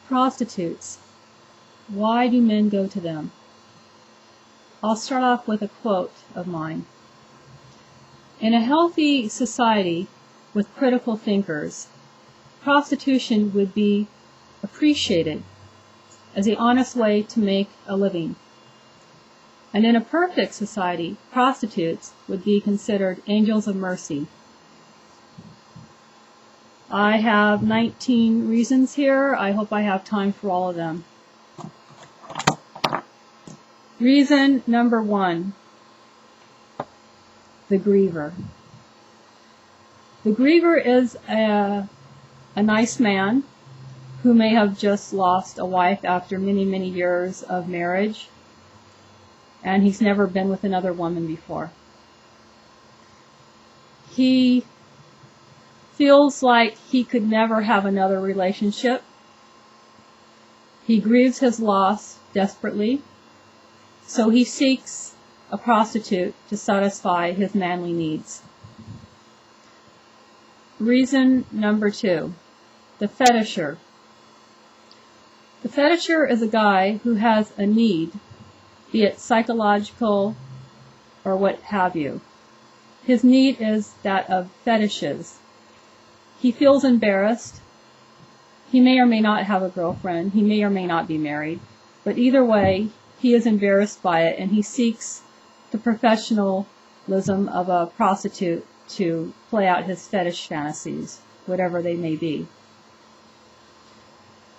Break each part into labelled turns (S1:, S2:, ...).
S1: Prostitutes. Why do men go to them? I'll start off with a quote of mine. In a healthy society with critical thinkers, prostitution would be appreciated as the honest way to make a living. And in a perfect society, prostitutes would be considered angels of mercy. I have 19 reasons here. I hope I have time for all of them. Reason number 1, the griever. The griever is a nice man who may have just lost a wife after many, many years of marriage, and he's never been with another woman before. He feels like he could never have another relationship. He grieves his loss desperately, so he seeks a prostitute to satisfy his manly needs. Reason number 2, the fetisher. The fetisher is a guy who has a need, be it psychological or what have you. His need is that of fetishes. He feels embarrassed. He may or may not have a girlfriend. He may or may not be married. But either way, he is embarrassed by it, and he seeks the professionalism of a prostitute to play out his fetish fantasies, whatever they may be.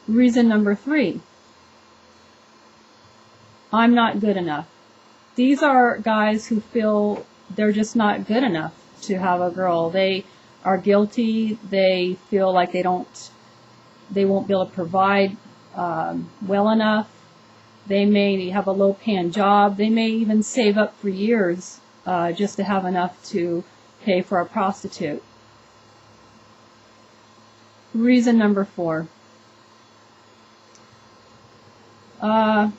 S1: Reason number 3, I'm not good enough. These are guys who feel they're just not good enough to have a girl. They are guilty. They feel like they won't be able to provide well enough. They may have a low-paying job. They may even save up for years just to have enough to pay for a prostitute. Reason number 4. I'm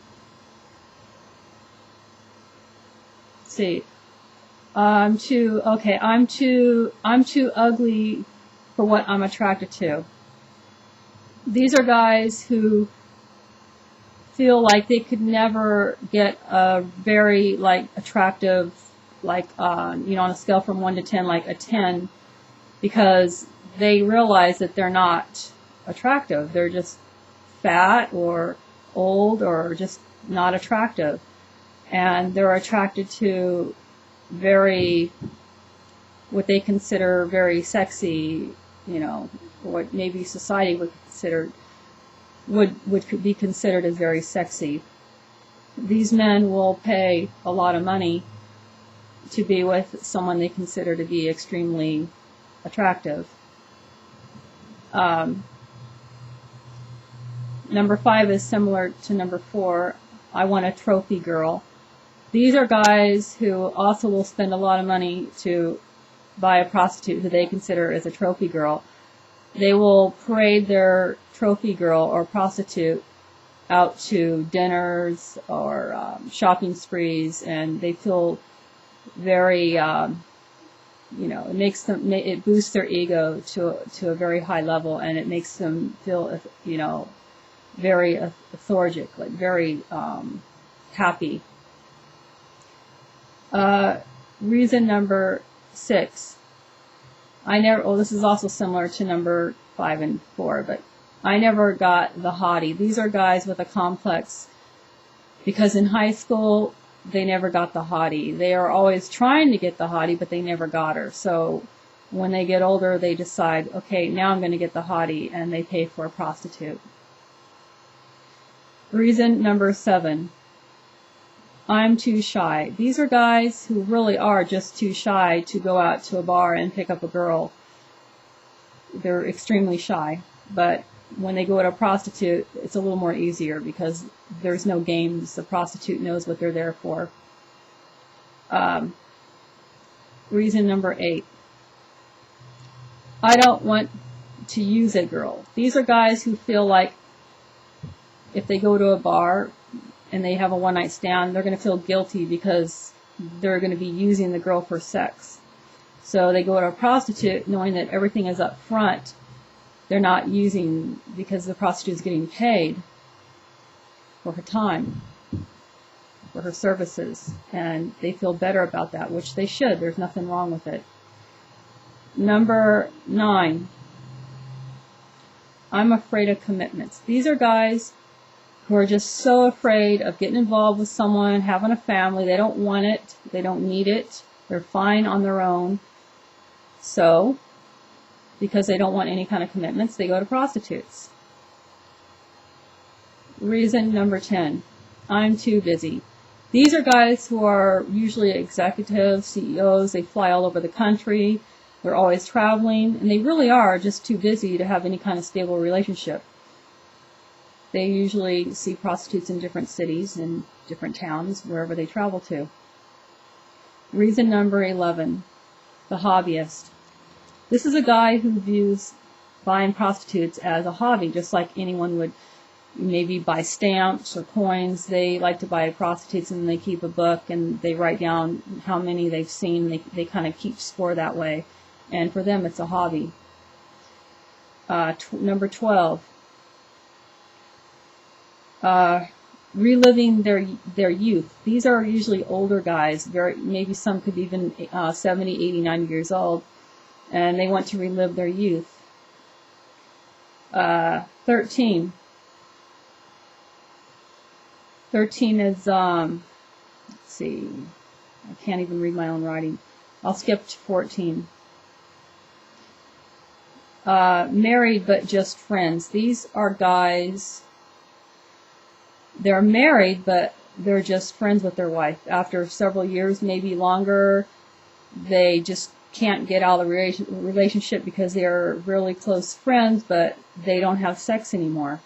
S1: too ugly for what I'm attracted to. These are guys who feel like they could never get a very attractive, on a scale from 1 to 10, like a 10, because they realize that they're not attractive. They're just fat or old or just not attractive. And they're attracted to what they consider very sexy, what maybe society would be considered as very sexy. These men will pay a lot of money to be with someone they consider to be extremely attractive. Number 5 is similar to number 4. I want a trophy girl. These are guys who also will spend a lot of money to buy a prostitute who they consider as a trophy girl. They will parade their trophy girl or prostitute out to dinners or shopping sprees, and they feel very, it boosts their ego to a very high level, and it makes them feel, very lethargic, very happy. Reason number 6. This is also similar to number 5 and 4, but I never got the hottie. These are guys with a complex because in high school they never got the hottie. They are always trying to get the hottie, but they never got her. So when they get older, they decide, okay, now I'm going to get the hottie, and they pay for a prostitute. Reason number 7. I'm too shy. These are guys who really are just too shy to go out to a bar and pick up a girl. They're extremely shy, but when they go to a prostitute, it's a little more easier because there's no games. The prostitute knows what they're there for. Reason number 8. I don't want to use a girl. These are guys who feel like if they go to a bar and they have a one-night stand, they're going to feel guilty because they're going to be using the girl for sex. So they go to a prostitute knowing that everything is up front, they're not using, because the prostitute is getting paid for her time, for her services, and they feel better about that, which they should. There's nothing wrong with it. Number 9, I'm afraid of commitments. These are guys who are just so afraid of getting involved with someone, having a family. They don't want it. They don't need it. They're fine on their own. So, because they don't want any kind of commitments, they go to prostitutes. Reason number 10, I'm too busy. These are guys who are usually executives, CEOs. They fly all over the country. They're always traveling, and they really are just too busy to have any kind of stable relationship. They usually see prostitutes in different cities and different towns, wherever they travel to. Reason number 11, the hobbyist. This is a guy who views buying prostitutes as a hobby, just like anyone would maybe buy stamps or coins. They like to buy prostitutes, and they keep a book, and they write down how many they've seen. They kind of keep score that way. And for them, it's a hobby. Number 12, reliving their youth. These are usually older guys. Maybe some could be even 70, 80, 90 years old, and they want to relive their youth. 13. 13 is, let's see, I can't even read my own writing. I'll skip to 14. Married but just friends. These are guys, they're married but they're just friends with their wife. After several years, maybe longer, they just can't get out of the relationship because they're really close friends, but they don't have sex anymore.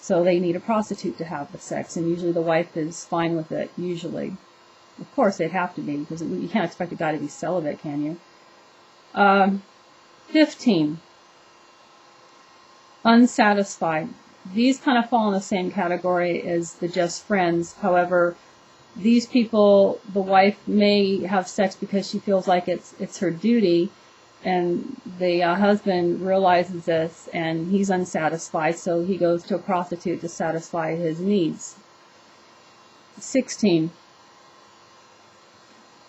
S1: So they need a prostitute to have the sex, and usually the wife is fine with it, usually. Of course, they'd have to be, because you can't expect a guy to be celibate, can you? 15. Unsatisfied. These kind of fall in the same category as the just friends. However, these people, the wife may have sex because she feels like it's her duty, and the husband realizes this, and he's unsatisfied, so he goes to a prostitute to satisfy his needs. 16.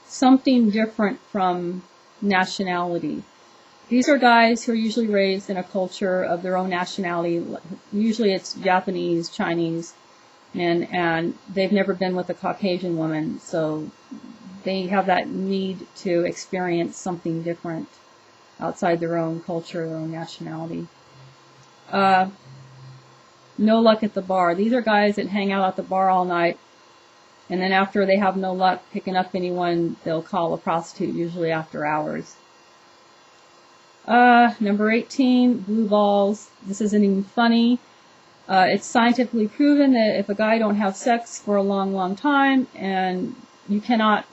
S1: Something different from nationality. These are guys who are usually raised in a culture of their own nationality. Usually it's Japanese, Chinese, and they've never been with a Caucasian woman, so they have that need to experience something different outside their own culture, their own nationality. No luck at the bar. These are guys that hang out at the bar all night, and then after they have no luck picking up anyone, they'll call a prostitute, usually after hours. Number 18, blue balls. This isn't even funny. It's scientifically proven that if a guy don't have sex for a long, long time, and you cannot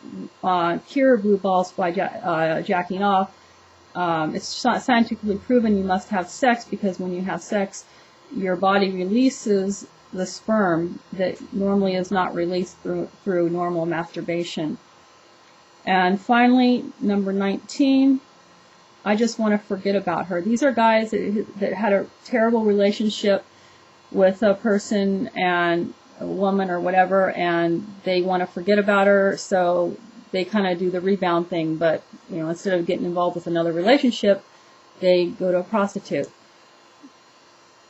S1: cure blue balls by jacking off, it's scientifically proven you must have sex, because when you have sex, your body releases the sperm that normally is not released through normal masturbation. And finally, number 19, I just want to forget about her. These are guys that had a terrible relationship with a person, and a woman or whatever, and they want to forget about her, so they kind of do the rebound thing, but instead of getting involved with another relationship, they go to a prostitute.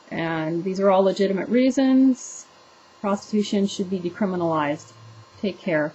S1: And these are all legitimate reasons. Prostitution should be decriminalized. Take care.